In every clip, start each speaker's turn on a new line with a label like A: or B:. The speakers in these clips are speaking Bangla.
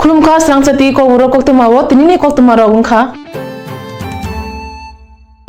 A: Kulumka serang seti ko uro kok tumawo tinini kok tumaro ungka.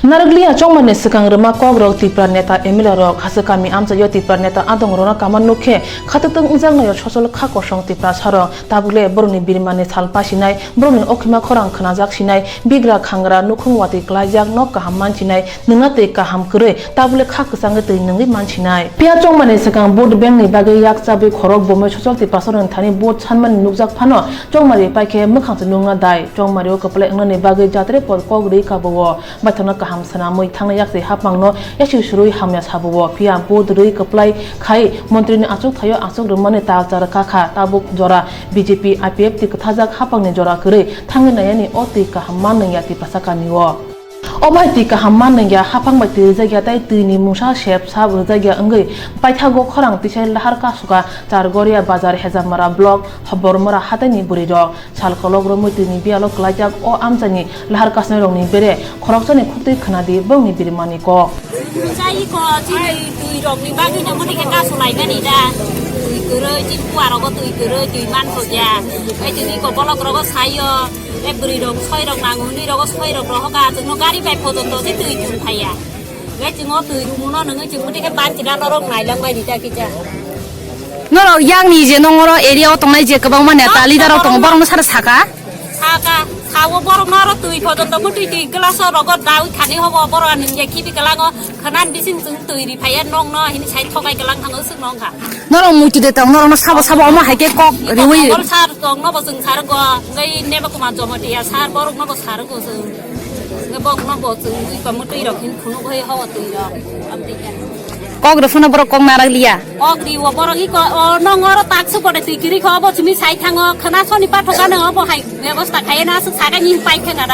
A: Naraglia chong mane sekang rema kok rok tipra neta emila rok hase kami amsa yo tipra neta adong rona kaman nokhe khatateng unjang no yo chosol kha kosong tipra sarong tabule boroni birmane salpa sinai boroni okhima khorang khanajak sinai bigra khangra nukhung wati klajak nok kaham mancinai ningate kaham kre tabule kha ksang te ningri mancinai pia chong mane sekang board bank ni bagai yak chabe khorok bome chosol tipra sarong thani board chanman nukjak phano chong mari paike mukhang nunga dai chong mari okple ngane bagai jatre pod kok rei kabowo bathana hamsana moi thangna yakse hapangno yasu surui hamya sabuwo pia bod rei kaplai khai mantri ni achuk thayo achuk rumane ta jar kha tabuk jora BJP IPF ti kathajak hapangne jora kre thangni nayani oti ka hamman yati pasakamiwo Obai ka hamman nangya hapang bai ti jagya tai tini musa shep sab jagya angai paithago khorang tisai lahar ka suka chargoria bazar hezamara block habormara hatani burirok salkolog romoi tini bialo klajak o amjani lahar kasne rongni bere khoroksani khutei khnadi bongni birmani ko
B: chai ko chi tui rongni bagi na moni ka sulai gani da tui kuroi chin kuaro ko tui kuroi tui man ko ya ai tini ko bolok rogo sayo every dog soi dog nang ni dog soi dog roho ka chung no gari bai photo to ti tui chung phai ya gai chung o tui ru no nang chung moti ka ban chi na rong nai lang bai di ta ki cha
C: no yang ni je nongoro area tongnai je kabang mane tali daro tong borong sara saka
B: sawo borong naro tui photo to moti ti glass rogo dau khani hobo borong ning je ki bi kalang khanan bising chung tui ri phai nong no hin sai thokai kalang thang usuk nong kha
C: noro muti de tong noro sabo oma haike kok riwi
B: bol sar tong no bosung sar go ngai ne ba kuma jomo ti ya sar borong no bo sar go su ngai bok no bo chung ui ka mutui rok hin khunu hoi hawa tui ro am ti ya
C: kok refuna borok kok naraglia
B: kok di wo borong i ko nongoro tak su ko de tui kiri ko bo chumi sai thang khana soni pa thoka no bo hai ব্যবস্থা khai na su saga ni pai kha na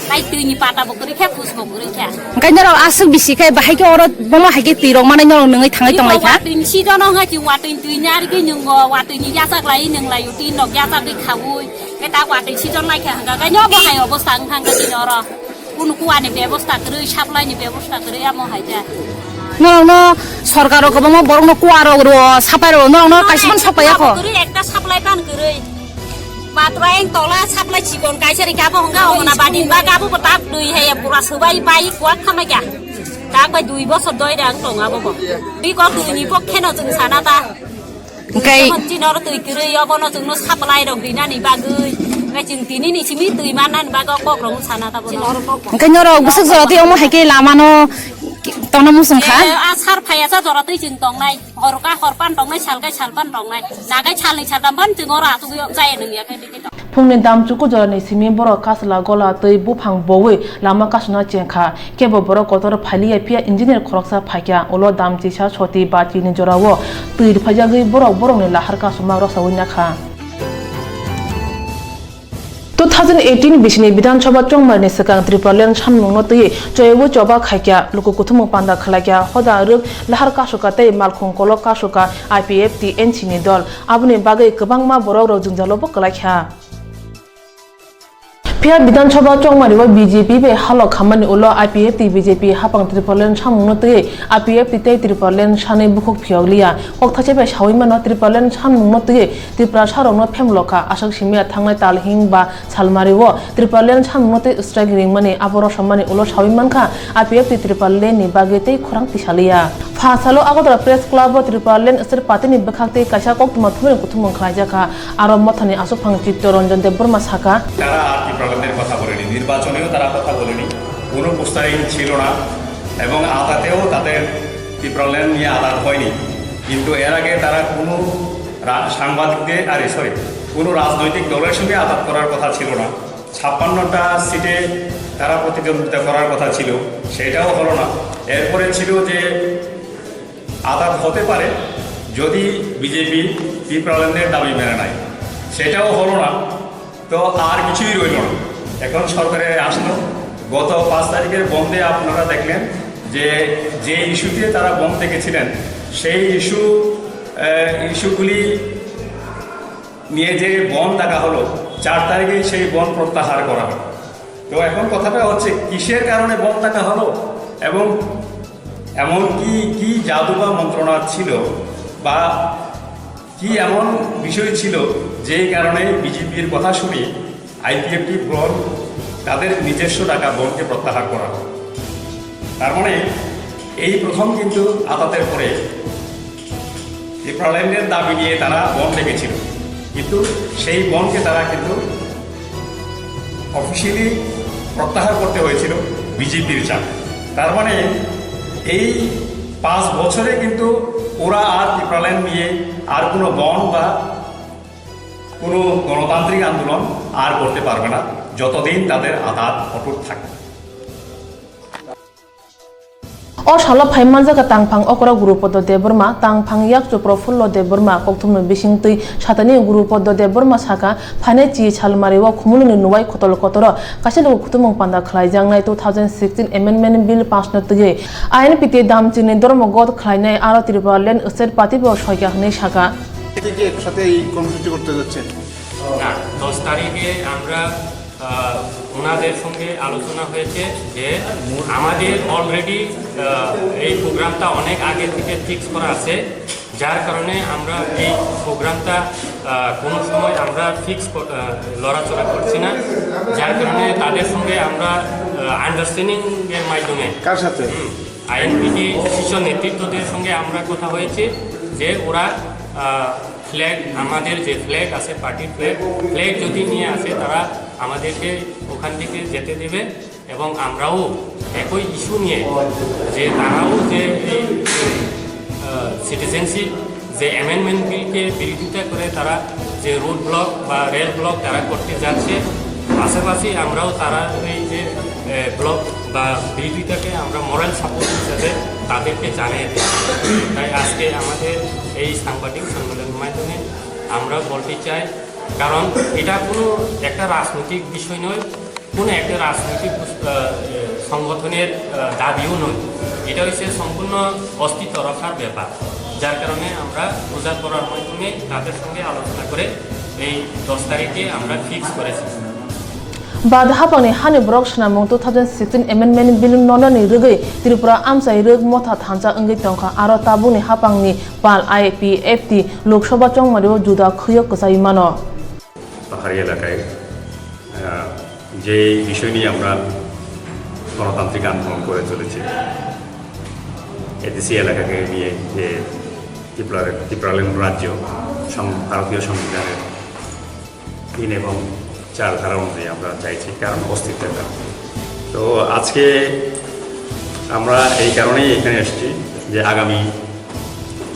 B: tai tui ni pata bo kri khe phus bo kri kha
C: kai noro asuk bisi kai bahai ke oro bomo haike tirong mane noro ngai thangai tongai kha
B: tin si do no nga chi wa tin tui nyar ki nyung go wa tui ni ya sak lai nyung lai uti nok ya sak ki khawui kai ta wa tin si don lai kha ga kai nyo bo hai অবস্থা thang ka ti noro kun ku ani ব্যবস্থা kri sap lai ni ব্যবস্থা kri ya mo hai ja
C: no সরকারও কবম বরং কুয়ারো ro সাপাইরো no কাইসমান সাপায়া co
B: kri ekta saplai pan kri Patraeng tola saplai cikon kaisari kapo hongga ona badin ba kapo petap dui he pura sebai bai kuat khama kya ta bai dui bo sodoi dang tong abo bo di ko dui ni pok kheno jung sana ta
C: kai
B: hon chi no tui kri yo bo no jung no saplai dong dina ni ba gui ngai jing tini ni simi tui manan ba ko kok rong sana ta bo
C: kai noro gusuk jorati omo haike lamano tona musung kha
B: asar phaya sa jorati jing tong nai horka horpan tong nai salpan tong nai nagai chalni chaltam ban jing ora tu jai nung ya kai
A: Phungni dam chuku jorani simi boro kasla gola tei buphang bowe lama kasna chengkha kebo boro kotor phali pia engineer khoroksa phakya olo dam chisa choti bachi ni jorawo tuir phajagi boro ni lahar ka suma ro sawina kha 2018 bisini Bidhan Sabha chongmarni sekang Tripuralian samnungno tei joyebu joba khaikya luku kuthum panda khalakya hoda ruk lahar kasuka tei malkhung kolok kasuka IPF ti NC ni dol abuni bagai kwbangma borok rok jungjalobo kalaikha Pia Bidhan Sabha chongmari wa BJP be halo khamani ulo IPF ti BJP hapang Tripuralian samnungno tei IPF ti tei Tripuralian sane bukhuk phioglia kok thache be sawima no Tripuralian samnungno tei Tripura sarongno phemloka asak simia thangnai talhing ba salmari wo Tripuralian samnungno tei strike ringmani aboro sammani ulo sawimanka IPF ti Tripuralian ni bage tei khorang tisalia Phasalo agodra press club Tripuralian sir patini bekhakte kaisa kok tuma thumeni kuthumong khlaijaka aro mothani asupang Chittoranjan Debbarma saka
D: ত্রিপুরাল্যান্ডের কথা বলেনি নির্বাচনেও তারা কথা বলেনি কোনো পোস্টারিং ছিল না এবং আদাতেও তাদের ত্রিপুরাল্যান্ড নিয়ে আদাত হয়নি কিন্তু এর আগে তারা কোনো সাংবাদিকদের কোনো রাজনৈতিক দলের সঙ্গে আদাত করার কথা ছিল না 56টা সিটে তারা প্রতিদ্বন্দ্বিতা করার কথা ছিল সেটাও হলো না এরপরে ছিল যে আদাত হতে পারে যদি বিজেপি ত্রিপুরাল্যান্ডের দাবি মেনে নেয় সেটাও হলো না তো আর কিছুই রইল না এখন সরকারে আসলো গত 5 তারিখের বন্ধে আপনারা দেখলেন যে ইস্যুতে তারা বন্ধ দেখেছিলেন সেই ইস্যুগুলি নিয়ে যে বন্ধ ডাকা হলো 4 তারিখেই সেই বন্ধ প্রত্যাহার করা হলো তো এখন কথাটা হচ্ছে কিসের কারণে বন্ধ ডাকা হলো এবং এমন কি জাদু বা মন্ত্রণা ছিল বা কি এমন বিষয় ছিল যেই কারণে বিজেপির কথা শুনে আইপিএফটি বন তাদের নিজস্ব টাকা বনকে প্রত্যাহার করা হয়। তার মানে এই প্রথম কিন্তু আদাতের পরে ত্রিপুরাল্যান্ডের দাবি নিয়ে তারা বন রেখেছিল, কিন্তু সেই বনকে তারা কিন্তু অফিসিয়ালি প্রত্যাহার করতে হয়েছিল বিজেপির চাপে। তার মানে এই 5 বছরে কিন্তু ওরা আর ত্রিপুরাল্যান্ড নিয়ে আর কোনো বন বা কোনো গণতান্ত্রিক আন্দোলন আর করতে পারবে না যতদিন তাদের আদাত অটুট থাকে।
A: ও শালা ফাইমান জায়গা তাংফাং অকরা গুরুপদ দেববর্মা তাংফাং ইয়াক চক্র ফুল্ল দেববর্মা কক্থুমনো বিসিংতৈ সাতানি গুরুপদ দেববর্মা সাকা ফানে চি ছালমারি ও খুমুলনি নুয়াই খতল কতর কাশিলো খুতুমং পান্দা খালাইজাংনাই 2016 এমেন্ডমেন্ট বিল পাস নতयै আইএনপিতে দামচিনি ধর্মগত খালাইনাই আরো ত্রিপুরাল্যান্ড স্টেট পার্টি ব সয়কা হনে সাকা
E: কি একসাথে এই কর্মসূচি করতে যাচ্ছেন?
F: না, 10 তারিখে আমরা ওনাদের সঙ্গে আলোচনা হয়েছে যে আমাদের অলরেডি এই প্রোগ্রামটা অনেক আগে থেকে ফিক্স করা আছে, যার কারণে আমরা এই প্রোগ্রামটা কোনো সময় আমরা ফিক্স লড়াচড়া করছি না। যার কারণে তাদের সঙ্গে আমরা আন্ডারস্ট্যান্ডিংয়ের মাধ্যমে
E: কার সাথে?
F: আইএনপিটি শীর্ষ নেতৃত্বদের সঙ্গে আমরা কথা হয়েছে যে ওরা ফ্ল্যাগ, আমাদের যে ফ্ল্যাগ আছে পার্টির ফ্ল্যাগ যদি নিয়ে আসে তারা আমাদেরকে ওখান থেকে যেতে দেবে, এবং আমরাও একই ইস্যু নিয়ে যে তারাও যে এই সিটিজেনশিপ যে অ্যামেন্ডমেন্ট বিলকে বিরোধিতা করে তারা যে রোড ব্লক বা রেল ব্লক তারা করতে যাচ্ছে, পাশাপাশি আমরাও তারা এই যে ব্লক বা বিরোধিতাকে আমরা মোরাল সাপোর্ট হিসাবে তাদেরকে জানিয়ে দিই। তাই আজকে আমাদের এই সাংবাদিক সম্মেলনের মাধ্যমে আমরা বলতে চাই, কারণ এটা কোনো একটা রাজনৈতিক বিষয় নয়, কোনো একটা রাজনৈতিক সংগঠনের দাবিও নয়, এটা হচ্ছে সম্পূর্ণ অস্তিত্ব রক্ষার ব্যাপার। যার কারণে আমরা প্রচার করার মাধ্যমে তাদের সঙ্গে আলোচনা করে এই 10 তারিখে আমরা ফিক্স করেছি।
A: বাদহাপানি হানি ব্রক সানামং 2016 এমেন্ডমেন্ট বিল নননি রগৈ ত্রিপুরা আমসাই রগ মথা থানজা अंगै तंखा आरो ताबुनि हापांनि पाल आईपीएफटी लोकसभा चंगमारियाव जुदा खयक कसाई मानो
D: পাহাড়ি এলাকায় যে বিষয় নিয়ে আমরা গণতান্ত্রিক আন্দোলন করে চলেছি, এদেশি এলাকাকে নিয়ে যে ত্রিপুরাল্যান্ড রাজ্য ভারতীয় সংবিধানের 3 এবং 4 ধারা অনুযায়ী আমরা চাইছি, কারণ অস্তিত্বের কারণ। তো আজকে আমরা এই কারণেই এখানে এসেছি যে আগামী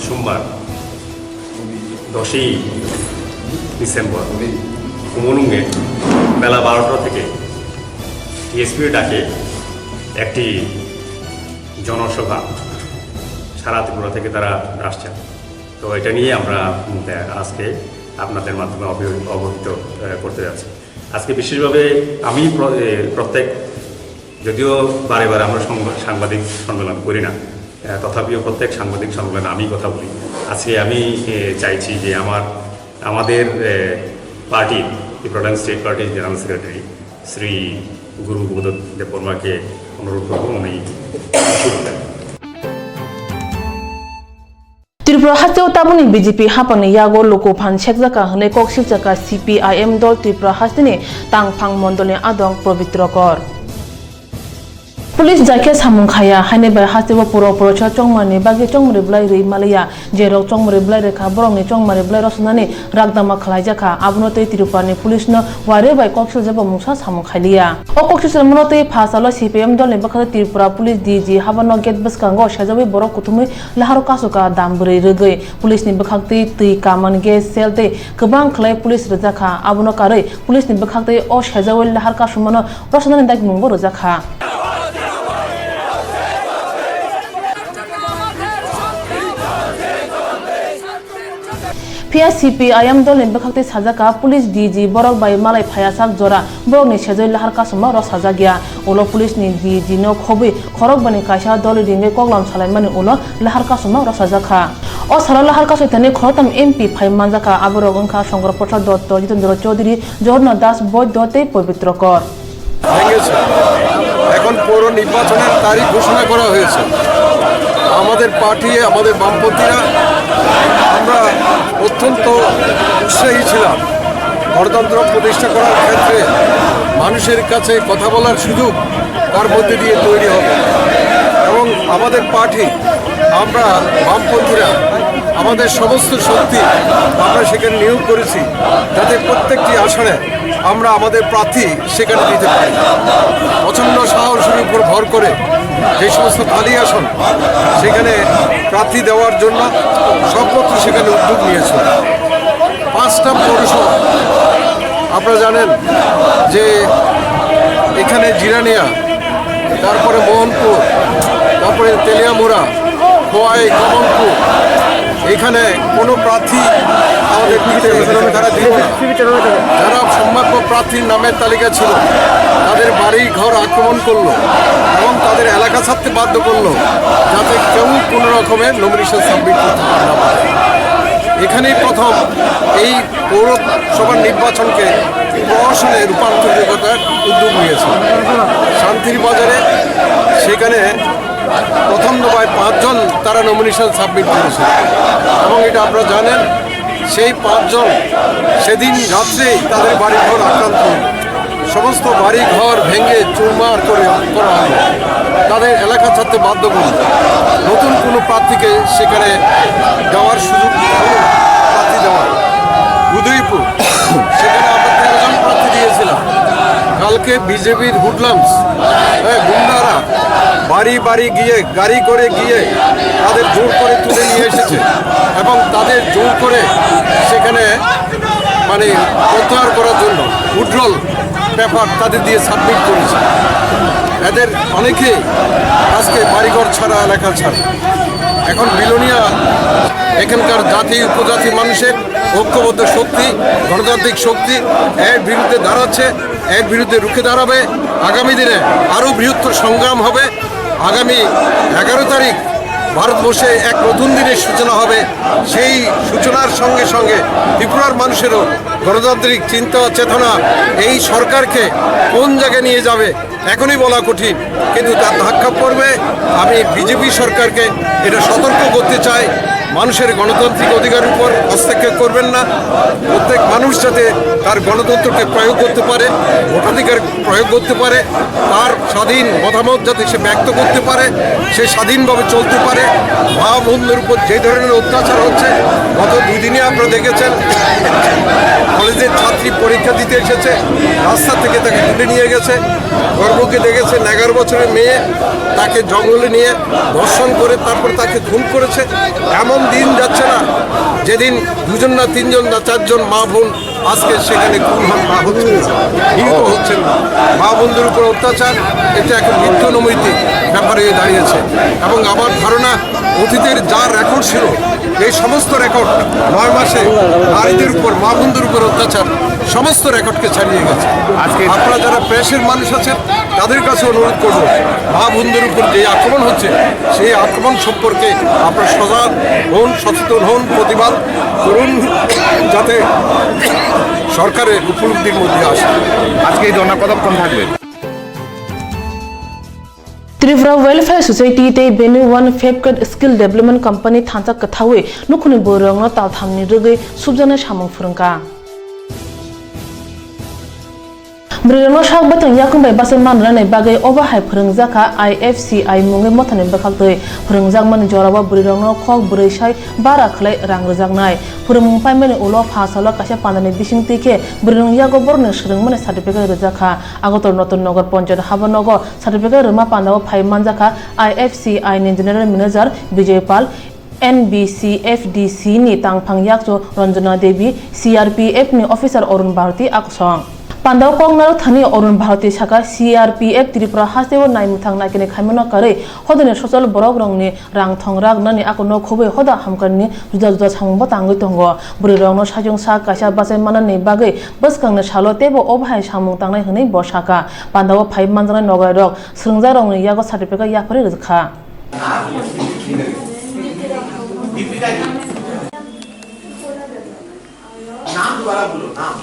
D: সোমবার 10ই ডিসেম্বর কুমলুঙ্গে বেলা 12টা থেকে টিএসপির ডাকে একটি জনসভা সারা ত্রিপুরা থেকে তারা আসছেন। তো এটা নিয়ে আমরা আজকে আপনাদের মাধ্যমে অবহিত করতে যাচ্ছি। আজকে বিশেষভাবে আমি প্রত্যেক, যদিও বারে বারে আমরা সাংবাদিক সম্মেলন করি না, তথাপিও প্রত্যেক সাংবাদিক সম্মেলনে আমি কথা বলি। আজকে আমি চাইছি যে আমাদের পার্টির ত্রিপুরাল্যান্ড স্টেট পার্টির জেনারেল সেক্রেটারি শ্রী গুরু গোবিন্দ দেববর্মাকে অনুরোধ করব উনি শুরু করেন।
A: ত্রিপুরা হাস্তেও তাবুনি বিজেপি হাপানি ইয়াগো লোকোফান শেখজাকা হনে কক শিবজাকা সিপিআইএম দল ত্রিপুরা হাস্তিনি তাংফাং মন্ডলে আদং পবিত্রকর পুলিশ জাকে সামুং খায়া হাইনে বাই হাস্তেও পুরো পুরোcha চংমানি বাকি চংমরি ব্লাই রে মালিয়া যেরো চংমরি ব্লাই রেখা বরংনি চংমারি ব্লাই রসনানি রাগদামা খালাইজাখা আবনতৈ ত্রিপুরানি পুলিশनो वारे बाय कक्सिल जब मुसा सामुं खालिया ओ कक्सिल मनतै फासालो सिपिएम दलनि बखा त्रिपुरा पुलिस डीजी हाबानो गेट बसकांगो सेजाबै बर कुथुमै लाहारो कासुका दामब्रै रगै पुलिसनि बखाक्तै तै कामन गे सेलतै गोबां खलाय पुलिस रजाखा आबनो कारै पुलिसनि बखाक्तै ओ सेजाबै लाहार कासुमानो रसनानि दाग मुंबो रजाखा फिया सीपीआईएम दल नि बखाक्तै साजाका पुलिस डीजी बरक बाय मालाय फायासाक जरा बरक नि सेजै लाहार कासुमा र साजा गया उलो पुलिस नि डीजी नो खबै खरक बनि कायसा दल रिंगे कगलाम सालायमानि उलो लाहार कासुमा र साजाखा ओ सारा लाहार कासुइतानि खरताम एमपी फाइमानजाका आबरक अंखा शंकर प्रसाद दत्त जितेंद्र चौधरी जहरना दास বৈদ্যতে পবিত্রকর
E: এখন পৌর নির্বাচনের তারিখ ঘোষণা করা হয়েছে। আমাদের পার্টি, আমাদের বামপন্থীরা আমরা অত্যন্ত উৎসাহী ছিলাম। গণতন্ত্র প্রতিষ্ঠা করার ক্ষেত্রে মানুষের কাছে কথা বলার সুযোগ তার মধ্যে দিয়ে তৈরি হবে এবং আমাদের পার্টি আমরা বামপন্থীরা আমাদের সমস্ত শক্তি আমরা সেখানে নিয়োগ করেছি যাতে প্রত্যেকটি আসনে আমরা আমাদের প্রার্থী সেখানে দিতে পারি। প্রচণ্ড সাহসের উপর ভর করে যে সমস্ত খালি আসন সেখানে প্রার্থী দেওয়ার জন্য সর্বত্র সেখানে উদ্যোগ নিয়েছে। 5টা পৌরসভা আপনারা জানেন যে এখানে জিরানিয়া, তারপরে মোহনপুর, তারপরে তেলিয়ামুড়া, খোয়াই, কমলপুর, এখানে কোনো প্রার্থী আমাদের তারা দিল না। যারা সম্ভাব্য প্রার্থীর নামের তালিকা ছিল তাদের বাড়ি ঘর আক্রমণ করলো এবং তাদের এলাকা ছাড়তে বাধ্য করলো যাতে কেউ কোনো রকমের নমিনেশন সাবমিট করতে না পারে। এখানেই প্রথম এই পৌরসভার নির্বাচনকে প্রহসনে রূপান্তরিত করার উদ্যোগ নিয়েছে। শান্তির বাজারে সেখানে প্রথম দফায় 5 জন তারা নমিনেশন সাবমিট করেছে এবং এটা আপনারা জানেন সেই 5 জন সেদিন রাত্রেই তাদের বাড়িঘর আক্রান্ত হল। সমস্ত বাড়িঘর ভেঙে চুরমার করা হলো, তাদের এলাকা ছাড়তে বাধ্য করল। নতুন কোনো প্রার্থীকে সেখানে দেওয়ার সুযোগ প্রার্থী দেওয়ার। উদয়পুর সেখানে আমরা 13 জন প্রার্থী দিয়েছিলাম। কালকে বিজেপির হুডলামস গুন্ডারা বাড়ি বাড়ি গিয়ে গাড়ি করে গিয়ে তাদের জোর করে তুলে নিয়ে এসেছে এবং তাদের জোর করে সেখানে মানে প্রত্যাহার করার জন্য উইথড্রল পেপার তাদের দিয়ে সাবমিট করেছে। এদের অনেকে আজকে বাড়িঘর ছাড়া, এলাকা ছাড়া। এখন বিলোনিয়া এখানকার জাতি উপজাতি মানুষের ঐক্যবদ্ধ শক্তি, গণতান্ত্রিক শক্তি এর বিরুদ্ধে দাঁড়াচ্ছে, এর বিরুদ্ধে রুখে দাঁড়াবে। আগামী দিনে আরও বৃহত্তর সংগ্রাম হবে। আগামী 11 তারিখ ভারতবর্ষে এক নতুন দিনের সূচনা হবে। সেই সূচনার সঙ্গে সঙ্গে ত্রিপুরার মানুষেরও গণতান্ত্রিক চিন্তা চেতনা এই সরকারকে কোন জায়গায় নিয়ে যাবে এখনই বলা কঠিন, কিন্তু তার ধাক্কা পড়বে। আমি বিজেপি সরকারকে এটা সতর্ক করতে চাই, মানুষের গণতান্ত্রিক অধিকারের উপর হস্তক্ষেপ করবেন না। প্রত্যেক মানুষ যাতে তার গণতন্ত্রকে প্রয়োগ করতে পারে, ভোটাধিকার প্রয়োগ করতে পারে, তার স্বাধীন মতামত যাতে সে ব্যক্ত করতে পারে, সে স্বাধীনভাবে চলতে পারে। মা বোনদের উপর যে ধরনের অত্যাচার হচ্ছে, গত 2 দিনে আপনারা দেখেছেন কলেজের ছাত্রী পরীক্ষা দিতে এসেছে, রাস্তা থেকে তাকে তুলে নিয়ে গেছে। গর্ভকে দেখেছেন 11 বছরের মেয়ে, তাকে জঙ্গলে নিয়ে ধর্ষণ করে তারপর তাকে খুন করেছে। এমন দিন যাচ্ছে না যেদিন 2 জন না 3 জন না 4 জন মা বোন আজকে সেখানে খুন হচ্ছেন না। মা বোনদের উপর অত্যাচার এটা একটা নিত্য নৈমিত্তিক ব্যাপার হয়ে দাঁড়িয়েছে এবং আমার ধারণা অতীতের যা রেকর্ড ছিল এই সমস্ত রেকর্ড 9 মাসে নারীদের উপর, মা বোনদের উপর অত্যাচার সমস্ত রেকর্ডকে ছাড়িয়ে গেছে। আজকে আপনারা যারা প্রেসের মানুষ আছেন তাদের কাছে অনুরোধ করব, মা বোনদের উপর যে আক্রমণ হচ্ছে সেই আক্রমণ সম্পর্কে আপনারা সজাগ হন, সচেতন হন, প্রতিবাদ করুন যাতে সরকারের উপলব্ধির মধ্যে আসে।
G: আজকে এই ধর্ণা কতক্ষণ থাকবে?
A: Tripura Welfare Society te Benu One Fabcad Skill Development Company thansa kathawe nukhuni borong na tal thamni rugai subjana samung phurungka Brino shak batang yakung bai basen man ranai bagai overhai phurungjaka IFCI munge mothane bakhaktoi phurungjak man jorawa brirong no khok brai sai bara khlai rang rejaknai phurumung paimene ulo phasalo kaisa pandani bising tike brirong yago borne shrung mane certificate rejaka agotor noton nogor panchayat habanogo certificate rema pandawo phai manjaka IFCI ni general manager Vijay Pal NBCFDC ni tangphang yakcho Ranjana Devi CRPF ni officer Arun Bharti aksong Pandaw Kongnaro Thani Arun Bharti Saka CRPF Tripura Hasewo Naimthang Nakine Khaimano Kare Hodane Social Borogrong ni Rang Thongrag Nani Akono Khobe Hoda Hamkarni Juda Juda Sambo Tangi Tongo Burirong no Sajung Sa Kasha Basen Manani Bagai Baskang na Shalo Tebo Obhai Samung Tangnai Hni Bosaka Pandaw Phai Manjana Nogarok Srungjarong ni Yago Certificate Yakpare Rizkha
H: नाम दोबारा बोलो नाम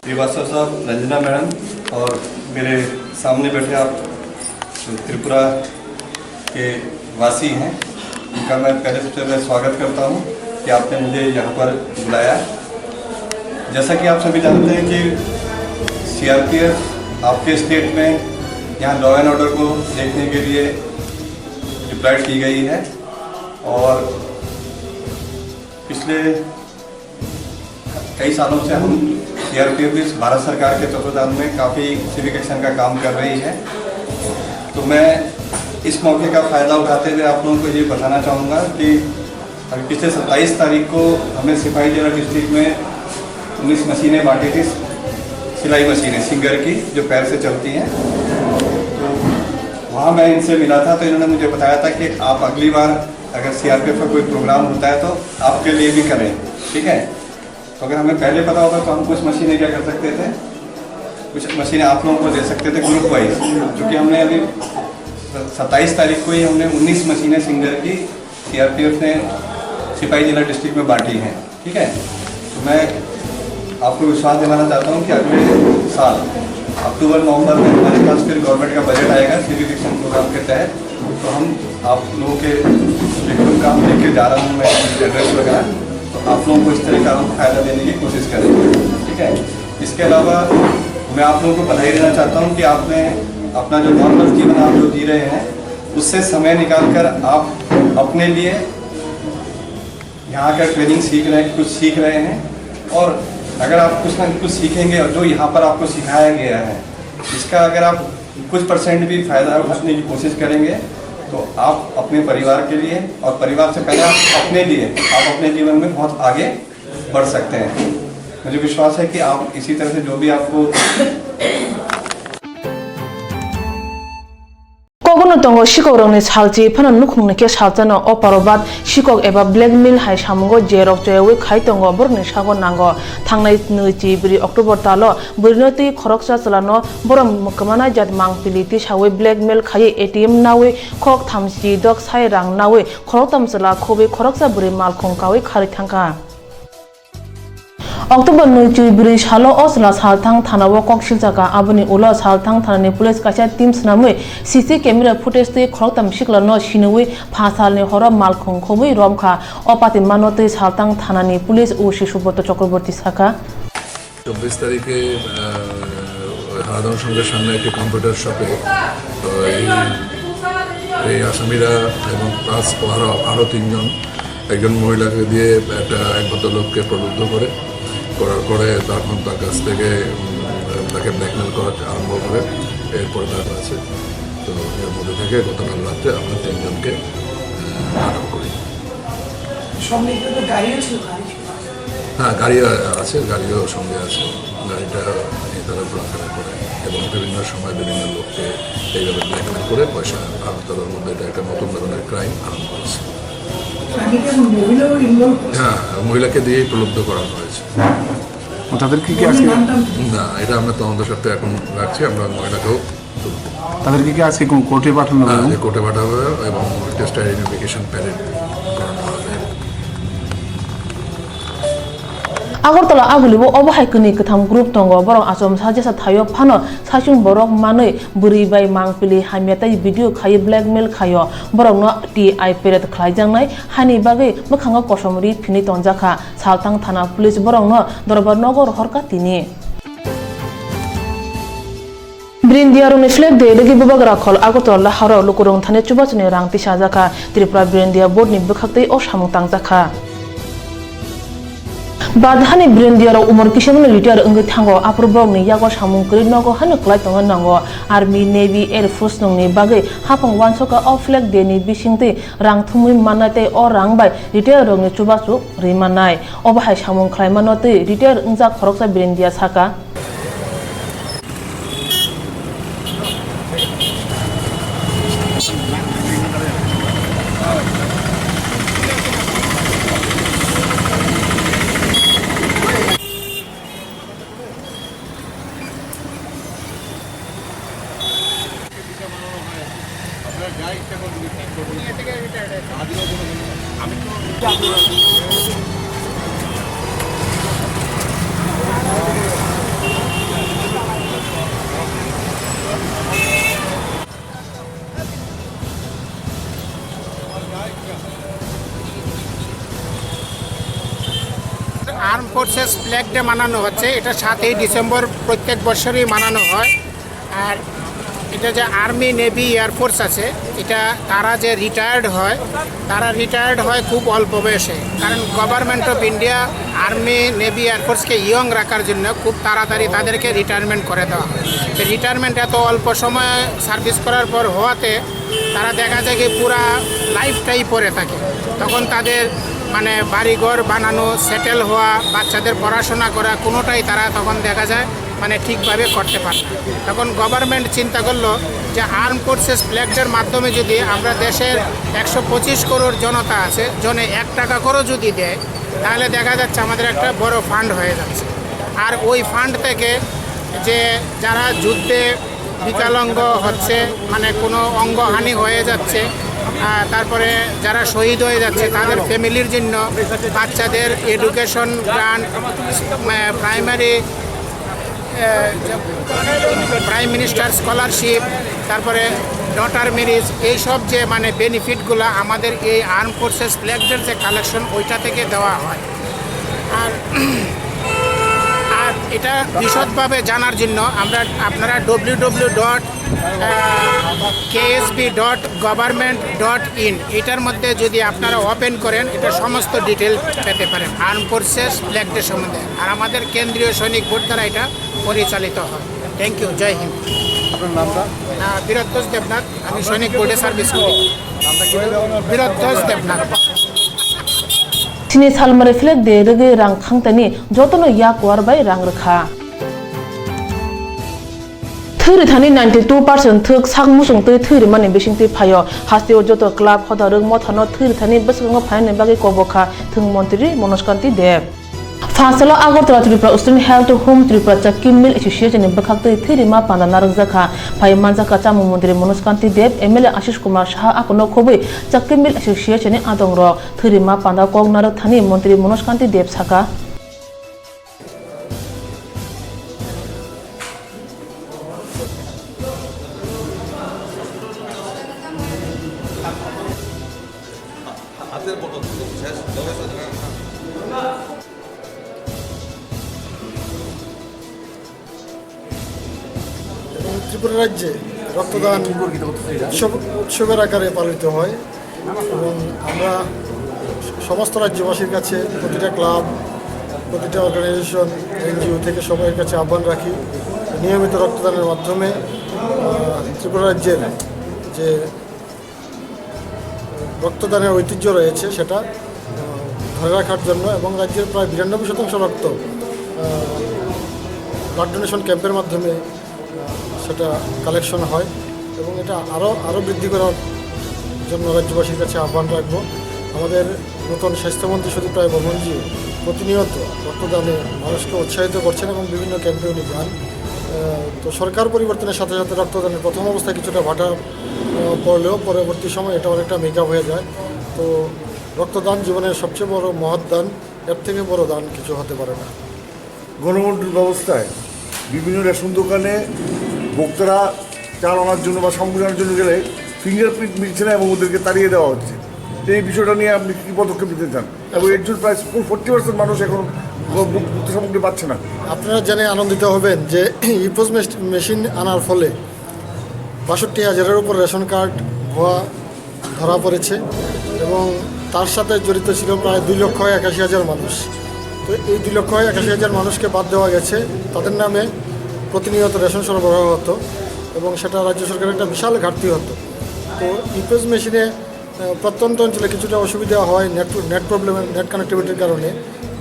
D: श्रीवास्तव साहब, रंजना मैडम और मेरे सामने बैठे आप त्रिपुरा के वासी हैं, उनका मैं पहले सबसे स्वागत करता हूं। कि आपने मुझे यहाँ पर बुलाया। जैसा कि आप सभी जानते हैं कि सीआरपीएफ आपके स्टेट में यहाँ लॉ एंड ऑर्डर को देखने के लिए डिप्लॉयड की गई है और पिछले कई सालों से हम सीआरपीएफ भी भारत सरकार के तत्वाधान में काफ़ी सिविक एक्शन का काम कर रही है। तो मैं इस मौके का फ़ायदा उठाते हुए आप लोगों को ये बताना चाहूँगा कि अभी पिछले 27 तारीख को हमें सिपाही जला डिस्ट्रिक्ट में 19 मशीनें बांटी थी, सिलाई मशीनें सिंगर की जो पैर से चलती हैं। तो वहाँ मैं इनसे मिला था तो इन्होंने मुझे बताया था कि आप अगली बार अगर सीआरपीएफ का कोई प्रोग्राम होता है तो आपके लिए भी करें, ठीक है। तो अगर हमें पहले पता होगा तो हम कुछ मशीनें क्या कर सकते थे, कुछ मशीनें आप लोगों को दे सकते थे ग्रुप वाइज, क्योंकि हमने अभी 27 तारीख को ही हमने 19 मशीनें सिंगर की सीआरपीएफ ने सिपाही जिला डिस्ट्रिक्ट में बांटी हैं, ठीक है। तो मैं आपको विश्वास दिलाना चाहता हूँ कि अगले साल अक्टूबर-नवंबर में हमारे पास फिर गवर्नमेंट का बजट आएगा सिविक एक्शन प्रोग्राम के तहत, तो हम आप लोगों के बिल्कुल काम लेके जा रहा हूँ मैं एड्रेस वगैरह, तो आप लोगों को इस तरह का फ़ायदा देने की कोशिश करेंगे, ठीक है। इसके अलावा मैं आप लोगों को बधाई देना चाहता हूँ कि आपने अपना जो नॉर्मल जीवन आप जो जी रहे हैं उससे समय निकाल कर आप अपने लिए यहाँ का ट्रेनिंग सीख रहे हैं, कुछ सीख रहे हैं। और अगर आप कुछ ना कुछ सीखेंगे और जो यहाँ पर आपको सिखाया गया है इसका अगर आप कुछ % भी फ़ायदा उठाने की कोशिश करेंगे तो आप अपने परिवार के लिए और परिवार से पहले आप अपने लिए आप अपने जीवन में बहुत आगे बढ़ सकते हैं। मुझे विश्वास है कि आप इसी तरह से जो भी आपको
A: कोगुनो तंगो शिकोरंगनि सालची फना नुखुंगनि के सालचानो अपारोबाद शिकक एबा ब्लैकमेल हाय सामुंगो जेरक जयवे खाय तंगो बरनि सागो नांगो थांनाय 2 अक्टोबर तालो बरनोति खरकसा चलानो बरम मकमाना जात मांगपिलिति सावे ब्लैकमेल खाय एटीएम नावे खक थामसी दक साय रां नावे खरकताम चला खोबे खरकसा बुरि मालखं कावे खारि थांका अक्टोबर 2 सालो असला सालथां थानाव कक्सिल जागा आबनि उला सालथां थानानि पुलिस काचा टीम सनामै सीसी कैमरा फुटेज ते खरकताम सिखलानो सिनवे फासालनि हर मालखं खोबै रमखा अपाति मानते सालथां थानानि पुलिस ও शिशुब्रत चक्रवर्ती शाखा
I: 24 तारीखे হারাদান সঙ্গের সামনে একটি কম্পিউটার শপে এই আসামিরা এবং প্লাস আরও 3 জন একজন মহিলাকে দিয়ে একটা এক ভদ্রলোককে প্রলুব্ধ করার পরে তখন তার কাছ থেকে তাকে ব্ল্যাকমেল করা আরম্ভ করে এরপরে তার কাছে তো এর মধ্যে থেকে গতকাল রাতে আমরা 3 জনকে আটক করি। হ্যাঁ গাড়ি আছে, গাড়িও সঙ্গে আছে, গাড়িটা নিয়ে তারা ঘোরাফেরা করে এবং বিভিন্ন সময় বিভিন্ন লোককে এইভাবে ব্ল্যাকমেল করে পয়সা আর তাদের মধ্যে এটা একটা নতুন ধরনের ক্রাইম আরম্ভ করেছে। হ্যাঁ মহিলাকে দিয়েই প্রলুব্ধ করা হয়েছে।
G: তাদেরকে কি আজকে
I: না এটা আমরা তদন্ত সত্ত্বে এখন রাখছি, আমরা মহিলাকেও
G: তাদেরকে কি আজকে কোর্টে পাঠানো হবে?
I: কোর্টে পাঠাবে এবং টেস্ট আইডেন্টিফিকেশন প্যারেড করানো হবে।
A: আগরতলা আগুলিবো অবহাইকনি কথাম গ্রুপ দंगो বরং আসম সাজেসা থায়ো ফানো সাসুং বরক মাनै बुरि बाय मांगपिलि हामियाताय भिडिअ खायो ब्लैकमेल खायो बरं न टीआई पेरेद खालायजांनाय हानि बागै मोखाङाव कसमरि फिनि तनजाखा सालथां थाना पुलिस बरं न दरबार नगर हरकातिनि ब्रिन्दियारनि फ्लेग दे रेगि बबागरा खल আগরতলা हारो लुकुरं थाने चुबाचनि रांति साजाखा त्रिपुरा ब्रिन्दिया बोर्डनि बखाक्तै अ सामुं तांजाखा बाधानि ब्रिन्दियार उमर किसमनि रिटायर अंगै थांगो आप्रब्रगनि यागो सामुंकरि नगो हानो क्लाय तंग नांगो आर्मी नेवी एयर फोर्स नंनि बागै हापं वानसका अ फ्लेग देनि बिसिंतै रां थुमै माननायतै अ रां बाय रिटायर रंनि चुबाचु रिमानाय अबाहाय सामुं ख्लायमानतै रिटायर अंजा खरकसा ब्रिन्दिया साका
J: ফোর্সেস ফ্ল্যাগ ডে মানানো হচ্ছে। এটা 7ই ডিসেম্বর প্রত্যেক বছরই মানানো হয়। আর এটা যে আর্মি, নেভি, এয়ারফোর্স আছে, এটা তারা যে রিটায়ার্ড হয় খুব অল্প বয়সে। কারণ government of India army, navy, এয়ারফোর্সকে ইয়ং রাখার জন্য খুব তাড়াতাড়ি তাদেরকে রিটায়ারমেন্ট করে দেওয়া হয়। রিটায়ারমেন্ট এত অল্প সময় সার্ভিস করার পর হওয়াতে তারা দেখা যায় কি পুরা লাইফটাই পড়ে থাকে। তখন তাদের মানে বাড়িঘর বানানো, সেটেল হওয়া, বাচ্চাদের পড়াশোনা করা কোনোটাই তারা তখন দেখা যায় মানে ঠিকভাবে করতে পারে। তখন গভর্নমেন্ট চিন্তা করলো যে আর্ম ফোর্সেস ফ্ল্যাগের মাধ্যমে যদি আমরা দেশের 125 করোড় জনতা আছে, জনে 1 টাকা করেও যদি দেয়, তাহলে দেখা যাচ্ছে আমাদের একটা বড় ফান্ড হয়ে যাচ্ছে। আর ওই ফান্ড থেকে যে যারা যুদ্ধে বিকলাঙ্গ হচ্ছে, মানে কোনো অঙ্গহানি হয়ে যাচ্ছে, তারপরে যারা শহীদ হয়ে যাচ্ছে তাদের ফ্যামিলির জন্য বাচ্চাদের education grant, prime minister scholarship, তারপরে ডটার ম্যারেজ, এইসব যে মানে বেনিফিটগুলো আমাদের এই আর্ম ফোর্সেস ফ্ল্যাগের যে কালেকশন ওইটা থেকে দেওয়া হয়। আর এটা বিশদভাবে জানার জন্য আপনারা www.ksb.government.in এটার মধ্যে যদি আপনারা ওপেন করেন, এটা সমস্ত ডিটেল পেতে পারেন আর্ম ফোর্সেস ফ্ল্যাগ ডে সম্বন্ধে। আর আমাদের কেন্দ্রীয় সৈনিক বোর্ড দ্বারা এটা পরিচালিত হয়। থ্যাংক ইউ, জয় হিন্দ।
E: আপনার নামটা?
J: বীরধ্বজ দেবনাথ, আমি সৈনিক বোর্ডে সার্ভিস করি। বীরধ্বজ Debnath.
A: Sini salmare flag de rege rang khangtani jotono yak warbai rang rekha. Thuri thani 92% thuk sak musung tui thuri mani bising tui phayo hastio joto club hoda rung mothano thuri thani besung phane bagi kobokha thung montri Monoskanti Deb. Fasalo Agartala Tripura Ustin Health to Home Tripura Chakim Mill Association in Bakakti Thirima Panda Narakzaka Pai Manzaka Chamu Mundri Monoskanti Deb MLA Ashish Kumar Shah Akono Kobi Chakim Mill Association in Adongro Thirima Panda Kognar Thani Mundri Monoskanti Deb Saka
K: Tripura রাজ্যে রক্তদান উৎসবের আকারে পালিত হয় এবং আমরা সমস্ত রাজ্যবাসীর কাছে প্রতিটা ক্লাব, প্রতিটা অর্গানাইজেশন, এনজিও থেকে সবার কাছে আহ্বান রাখি নিয়মিত রক্তদানের মাধ্যমে ত্রিপুরা রাজ্যের যে রক্তদানের ঐতিহ্য রয়েছে সেটা ধরে রাখার জন্য এবং রাজ্যের প্রায় 92% রক্ত ব্লাড ডোনেশন ক্যাম্পের মাধ্যমে সেটা কালেকশন হয় এবং এটা আরও বৃদ্ধি করার জন্য রাজ্যবাসীর কাছে আহ্বান রাখবো। আমাদের নতুন স্বাস্থ্যমন্ত্রী সুদীপ রায় বর্মনজি প্রতিনিয়ত রক্তদানে মানুষকে উৎসাহিত করছেন এবং বিভিন্ন ক্যাম্পে উনি যান। তো সরকার পরিবর্তনের সাথে সাথে রক্তদানের প্রথম অবস্থায় কিছুটা ভাটা পড়লেও পরবর্তী সময় এটা অনেকটা মেকআপ হয়ে যায়। তো রক্তদান জীবনের সবচেয়ে বড় মহৎ দান, এর থেকে বড় দান কিছু হতে পারে না।
L: গণবন্টন ব্যবস্থায় বিভিন্ন রেশন দোকানে ভোক্তারা চাল আনার জন্য বা সংগ্রহের জন্য গেলে ফিঙ্গারপ্রিন্ট মিলছে না এবং ওদেরকে তাড়িয়ে দেওয়া হচ্ছে। এই বিষয়টা নিয়ে আপনি কী পদক্ষেপ নিতে চান? এবং এর জন্য প্রায় 40% মানুষ এখন ভোক্তা সামগ্রী পাচ্ছে না।
K: আপনারা জেনে আনন্দিত হবেন যে ইপোস মেশিন আনার ফলে 62,000-এর উপর রেশন কার্ড ভুয়া ধরা পড়েছে এবং তার সাথে জড়িত ছিল প্রায় 2,81,000 মানুষ। তো এই 2,81,000 মানুষকে বাদ দেওয়া গেছে, তাদের নামে প্রতিনিয়ত রেশন সরবরাহ হতো এবং সেটা রাজ্য সরকারের একটা বিশাল ঘাটতি হতো। তো ইপোস মেশিনে প্রত্যন্ত অঞ্চলে কিছুটা অসুবিধা হয় নেট প্রবলেমের, নেট কানেক্টিভিটির কারণে।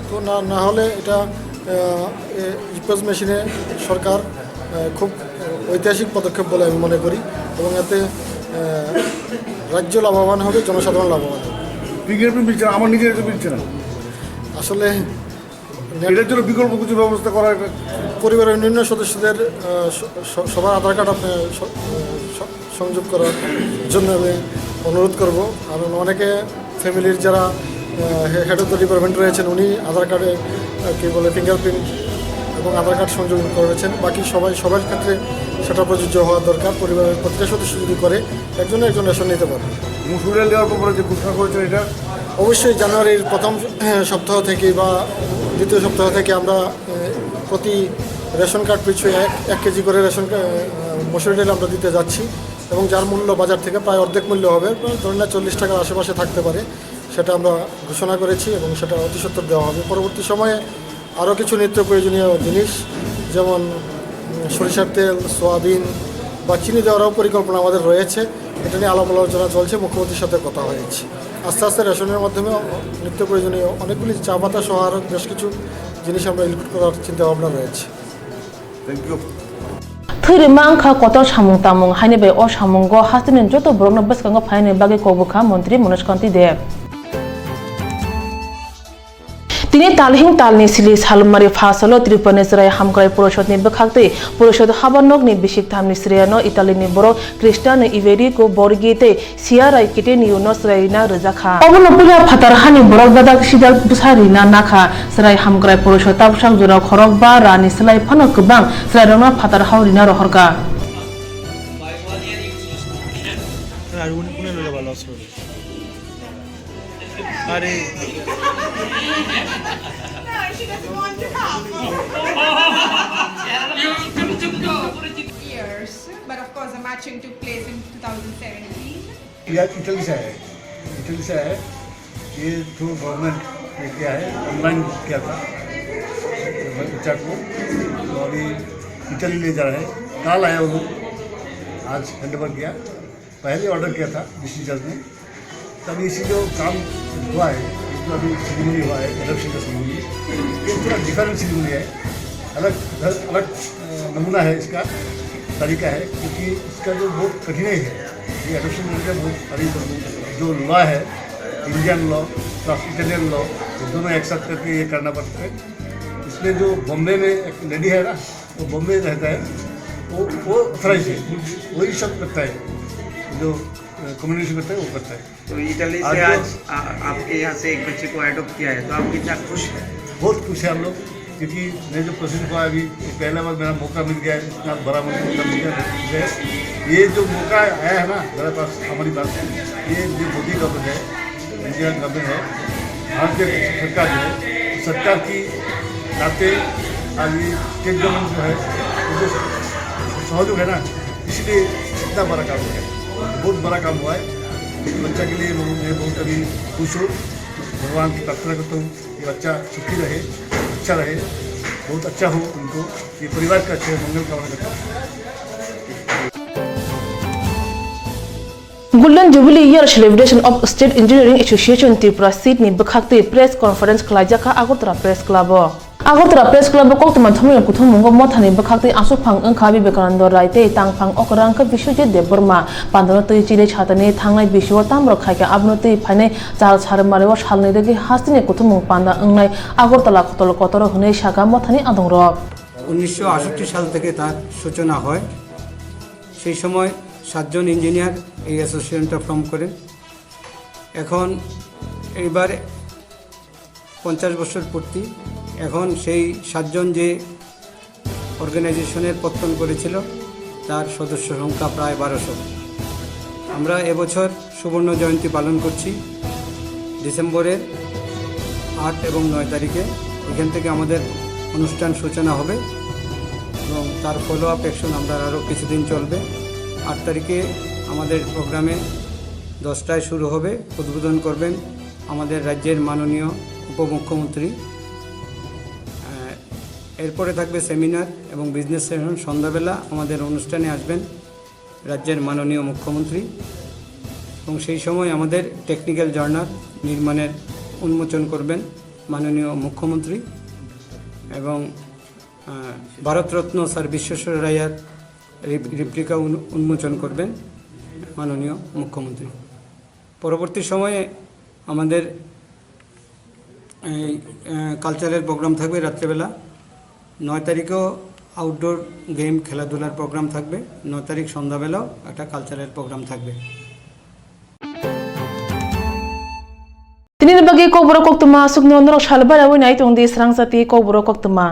K: তো না হলে এটা ইপোস মেশিনে সরকার খুব ঐতিহাসিক পদক্ষেপ বলে আমি মনে করি এবং এতে রাজ্য লাভবান হবে, জনসাধারণ লাভবান হবে।
L: ফিঙ্গারপ্রিন্ট মিলছে না, আমার নিজের মিলছে না।
K: আসলে
L: এটার জন্য বিকল্প কিছু ব্যবস্থা করা,
K: পরিবারের অন্যান্য সদস্যদের সবার আধার কার্ড আপনি সংযোগ করার জন্য আমি অনুরোধ করব। কারণ অনেকে ফ্যামিলির যারা হেড অফ দ্য ডিপার্টমেন্ট রয়েছেন উনি আধার কার্ডে ফিঙ্গারপ্রিন্ট এবং আধার কার্ড সংযোগ করেছেন, বাকি সবার ক্ষেত্রে সেটা প্রযোজ্য হওয়া দরকার। পরিবারের প্রত্যেক সদস্য যদি করে একজন রেশন নিতে পারে।
L: মুসুরিয়াল দেওয়ার ব্যাপারে যে ঘোষণা করেছেন এটা
K: অবশ্যই জানুয়ারির প্রথম সপ্তাহ থেকে বা দ্বিতীয় সপ্তাহ থেকে আমরা প্রতি রেশন কার্ড পিছু 1 কেজি করে রেশন মসুরি ডাল আমরা দিতে যাচ্ছি এবং যার মূল্য বাজার থেকে প্রায় অর্ধেক মূল্য হবে, ধরুন না 40 টাকার আশেপাশে থাকতে পারে, সেটা আমরা ঘোষণা করেছি এবং সেটা অতি সত্বর দেওয়া হবে। পরবর্তী সময়ে আরও কিছু নিত্য প্রয়োজনীয় জিনিস যেমন সরিষার তেল, সোয়াবিন বা চিনি দেওয়ারও পরিকল্পনা আমাদের রয়েছে। এটা নিয়ে আলাপ আলোচনা চলছে, মুখ্যমন্ত্রীর সাথে কথা হয়েছে। আস্তে আস্তে রেশনের মাধ্যমে নিত্য প্রয়োজনীয় অনেকগুলি চা পাতা সহ আরও বেশ কিছু জিনিস আমরা ইনক্লুড করার চিন্তাভাবনা রয়েছে।
L: Thank you.
A: থৈরিমা আংখা কত সামুং তামুং হাইনে বে অ সামুঙ্গ হাস্তিনের যত বরং বেসকাঙ্গ ফাইনে বাগে কবুখা মন্ত্রী মনোজ কান্তি দেব। তিনি তালহিং তালনি সিলি সালমারি ফাসলো ত্রিপুরানেশ্বরাই হামগ্রাই পরিষদনি বখাকতে পরিষদ হাবানকনি বিশিক ধামনি শ্রেয়ানো ইতালিনি বড় খ্রিস্টান ইভেরিকো বর্গিতে সিয়ারাই কেটে নিউনসরাইনা রজাখা অবনপুলা ফাতার হানি বরক বাদাক সিদাল বুসারিনা নাখা সরাই হামগ্রাই পরিষদ তাবসাং জোরা খরক বা রানি সেলাই Fanon গোबां সরাইরংনা ফাতার হাওরিনা রহরকা
M: Years, but of course the matching took place in 2017.
L: Italy से है, इटली से है। ये थ्रू गवर्नमेंट ने किया है, ऑनलाइन किया था बच्चा को, और ये इटली ले जा रहा है। कल आया वो लोग, आज हैंडओवर किया। पहले ऑर्डर किया था डिस्ट्रिक्ट जज ने, तभी इसी जो काम हुआ है, जो अभी सेरेमनी हुआ है एडॉप्शन का सेरेमनी, ये थोड़ा डिफरेंट सेरेमनी है, अलग अलग नमूना है इसका, तरीका है, क्योंकि इसका जो बहुत कठिनाई है ये एडॉप्शन का बहुत बड़ी जो लॉ है, Indian law plus Italian law, दोनों एक साथ करके ये करना पड़ता है। इसमें जो बॉम्बे में एक लेडी है ना, वो बॉम्बे रहता है, वो ऑथराइज है, वही सब करता है, जो कम्युनिकेशन करता है वो करता है।
H: तो इटली से आज आपके यहाँ से एक बच्चे को एडॉप्ट किया है, तो आप कितना खुश हैं?
L: बहुत खुश है हम लोग, क्योंकि मैं जो प्रोसेस हुआ अभी पहला बार मेरा मौका मिल गया है, इतना बड़ा मौका मिल गया है। ये जो मौका आया है ना मेरे पास, हमारी बात ये जो मोदी गवर्नमेंट है, इंडिया गवर्नमेंट है, भारतीय सरकार जो है, सरकार की नाते आज ये स्टेट गवर्नमेंट जो है जो सहयोग है ना, इसलिए इतना बड़ा काम हुआ है, बहुत बड़ा काम हुआ है। इस बच्चा के लिए मैं बहुत अभी खुश हूँ, भगवान की प्रार्थना करता हूँ ये बच्चा सुखी रहे, अच्छा रहे, बहुत अच्छा हो उनको, ये परिवार का अच्छे मंगल कामना करता हूँ।
A: Golden Jubilee Year Celebration of State Engineering Association Tripura Sydney Bekhakti Press Conference Khlaijakha Agartala Press Club. Agartala Press Club ko tuma thumya kuthum mungo mothani bekhakti asufang angkha Vivekananda Raite tangphang okrangkha Biswajit Deborma pandonotui chile chatani thangnai biswa tamro khaika abnotui phane chal sarmarewa salni rege hastine kuthum panda angnai Agartala kotol kotoro hunei shaka mothani adongro
N: 1968 সাল থেকে তার সূচনা হয়। সেই সময় 7 জন ইঞ্জিনিয়ার এই অ্যাসোসিয়েশনটা ফর্ম করেন। এখন এইবার 50 বছর পূর্তি। এখন সেই 7 জন যে অর্গানাইজেশনের পত্তন করেছিল তার সদস্য সংখ্যা প্রায় 1200। আমরা এবছর সুবর্ণ জয়ন্তী পালন করছি ডিসেম্বরের 8 এবং 9 তারিখে। এখান থেকে আমাদের অনুষ্ঠান সূচনা হবে এবং তার ফলো আপ অ্যাকশন আমরা আরও কিছুদিন চলবে। 8 তারিখে আমাদের প্রোগ্রামে 10টায় শুরু হবে। উদ্বোধন করবেন আমাদের রাজ্যের মাননীয় উপমুখ্যমন্ত্রী। এরপরে থাকবে সেমিনার এবং বিজনেস সেশন। সন্ধ্যাবেলা আমাদের অনুষ্ঠানে আসবেন রাজ্যের মাননীয় মুখ্যমন্ত্রী এবং সেই সময় আমাদের টেকনিক্যাল জার্নাল নির্মাণের উন্মোচন করবেন মাননীয় মুখ্যমন্ত্রী এবং ভারতরত্ন স্যার বিশ্বেশ্বরাইয়ার রেপ্লিকা উন্মোচন করবেন মাননীয় মুখ্যমন্ত্রী। পরবর্তী সময়ে আমাদের কালচারাল প্রোগ্রাম থাকবে রাত্রেবেলা। 9 তারিখেও আউটডোর গেম খেলাধুলার প্রোগ্রাম থাকবে। 9 তারিখ সন্ধ্যাবেলাও একটা কালচারাল প্রোগ্রাম থাকবে।
A: Tini bagi ko boro koktuma sukno norok shalbara winai tongdi srang sati ko boro koktuma